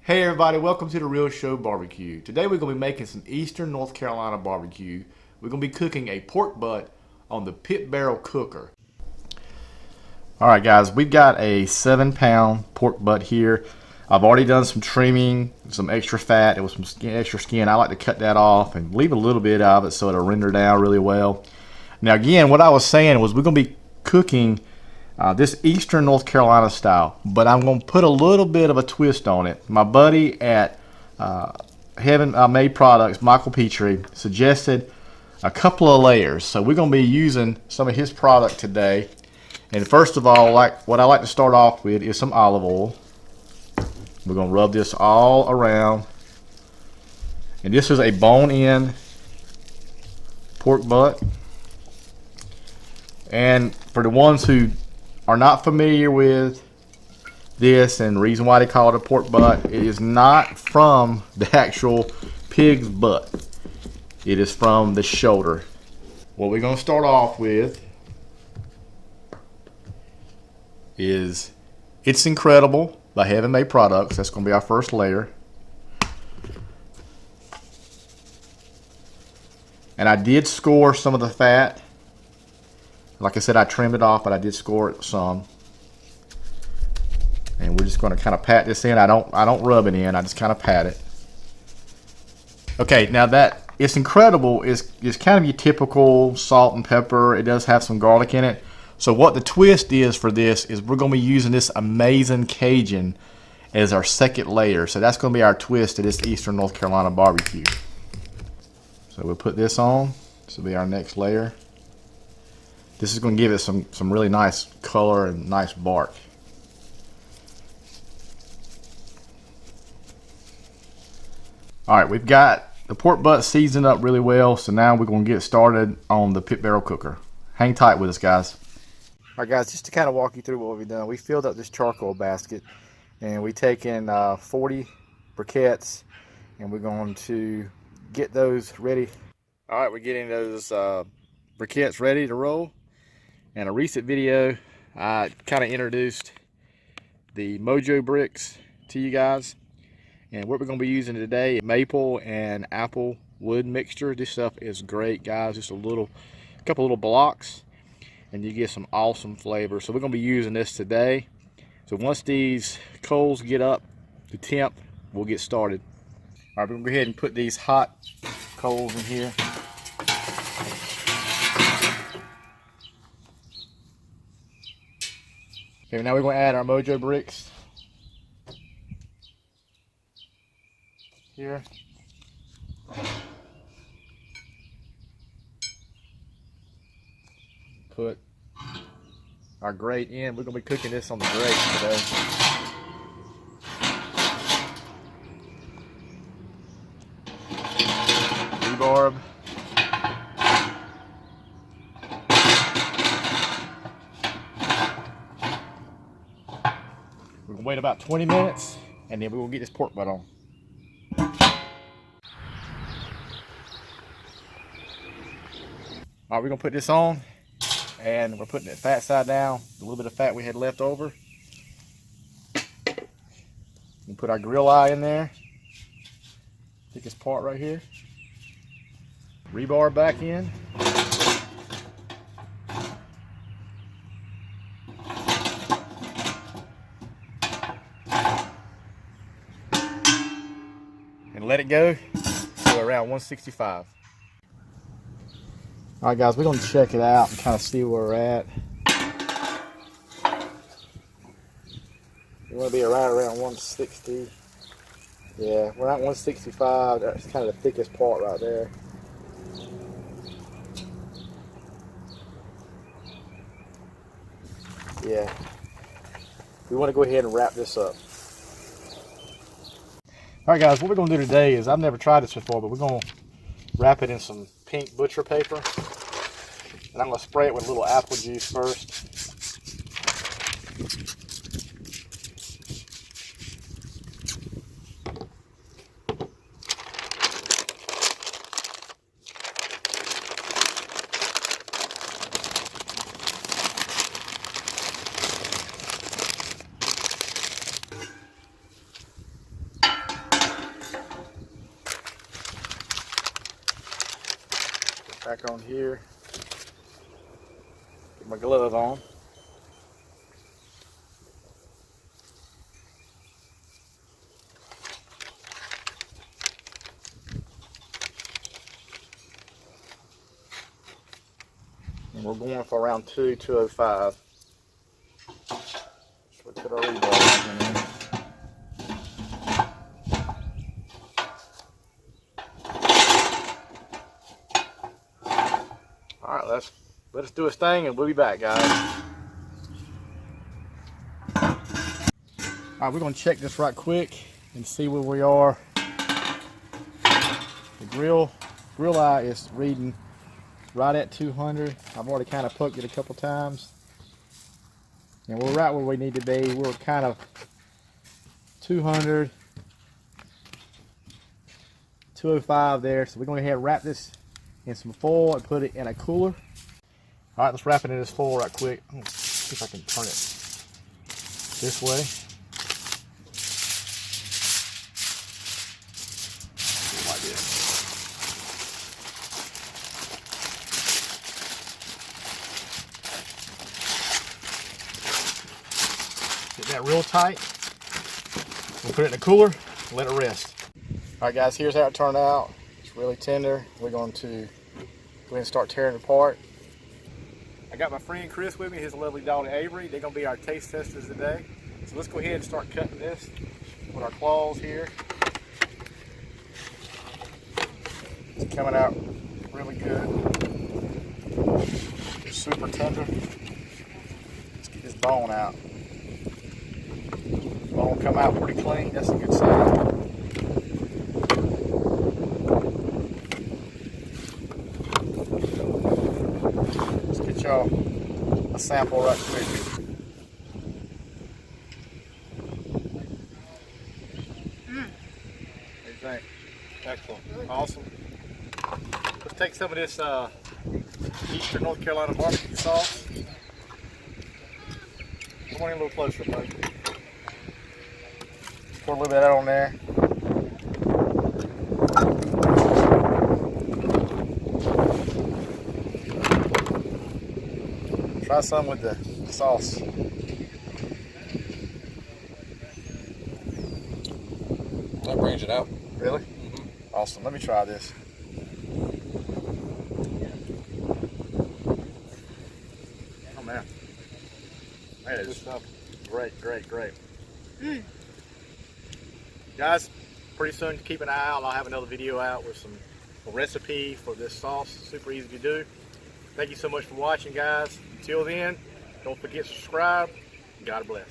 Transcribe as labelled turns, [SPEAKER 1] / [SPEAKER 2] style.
[SPEAKER 1] Hey everybody, welcome to The Real Show Barbecue. Today we're going to be making some Eastern North Carolina barbecue. We're going to be cooking a pork butt on the pit barrel cooker. Alright guys, we've got a 7-pound pork butt here. I've already done some trimming, some extra fat, with some extra skin. I like to cut that off and leave a little bit of it so it'll render down really well. Now again, what I was saying was we're going to be cooking this Eastern North Carolina style, but I'm going to put a little bit of a twist on it. My buddy at Heaven Made Products, Michael Petrie, suggested a couple of layers. So we're going to be using some of his product today. And first of all, what I like to start off with is some olive oil. We're going to rub this all around. And this is a bone-in pork butt. And for the ones who are not familiar with this and the reason why they call it a pork butt, it is not from the actual pig's butt. It is from the shoulder. What we're going to start off with is It's Incredible by Heaven Made Products. That's going to be our first layer. And I did score some of the fat. Like I said, I trimmed it off, but I did score it some. And we're just going to kind of pat this in. I don't rub it in. I just kind of pat it. Okay, now that It's Incredible is kind of your typical salt and pepper. It does have some garlic in it. So what the twist is for this is we're going to be using this Amazing Cajun as our second layer. So that's going to be our twist to this Eastern North Carolina barbecue. So we'll put this on. This will be our next layer. This is going to give it some really nice color and nice bark. Alright, we've got the pork butt seasoned up really well, so now we're going to get started on the pit barrel cooker. Hang tight with us, guys. Alright guys, just to kind of walk you through what we've done, we filled up this charcoal basket and we taken 40 briquettes and we're going to get those ready. Alright, we're getting those briquettes ready to roll. In a recent video, I kind of introduced the Mojo bricks to you guys. And what we're going to be using today is maple and apple wood mixture. This stuff is great, guys. Just a couple little blocks, and you get some awesome flavor. So we're going to be using this today. So once these coals get up to temp, we'll get started. All right, we're going to go ahead and put these hot coals in here. Okay, now we're going to add our Mojo bricks here. Put our grate in. We're going to be cooking this on the grate today. Rebarb. We're going to wait about 20 minutes and then we're going to get this pork butt on. Alright, we're going to put this on and we're putting it fat side down. A little bit of fat we had left over. We put our grill eye in there. Thickest part right here. Rebar back in. And let it go to around 165. Alright guys, we're going to check it out and kind of see where we're at. We want to be right around 160. Yeah, we're at 165. That's kind of the thickest part right there. Yeah. We want to go ahead and wrap this up. Alright guys, what we're going to do today is, I've never tried this before, but we're going to wrap it in some pink butcher paper. And I'm going to spray it with a little apple juice first. back on here. Get my glove on. And we're going for around 205. So we put our rebar in there. Alright, let us do its thing and we'll be back, guys. Alright, we're going to check this right quick and see where we are. The grill eye is reading right at 200. I've already kind of poked it a couple times. And we're right where we need to be. We're kind of 200, 205 there. So we're going to go ahead and wrap this in some foil and put it in a cooler. All right, let's wrap it in this foil right quick. I'm going to see if I can turn it this way. Like this. Get that real tight. We'll put it in a cooler and let it rest. All right, guys, here's how it turned out. It's really tender. We're going to go ahead and start tearing it apart. I got my friend Chris with me, his lovely daughter Avery. They're going to be our taste testers today. So let's go ahead and start cutting this with our claws here. It's coming out really good. It's super tender. Let's get this bone out. Bone come out pretty clean. That's a good sign. Let's get y'all a sample right quick. What do you think? Excellent. Awesome. Let's take some of this Eastern North Carolina barbecue sauce. Come on in a little closer, buddy. Pour a little bit of that on there. Try some with the sauce.
[SPEAKER 2] That brings it out.
[SPEAKER 1] Really? Mm-hmm. Awesome. Let me try this. Oh man. That is great, great, great. Guys, pretty soon keep an eye out. I'll have another video out with a recipe for this sauce. Super easy to do. Thank you so much for watching, guys. Until then, don't forget to subscribe. God bless.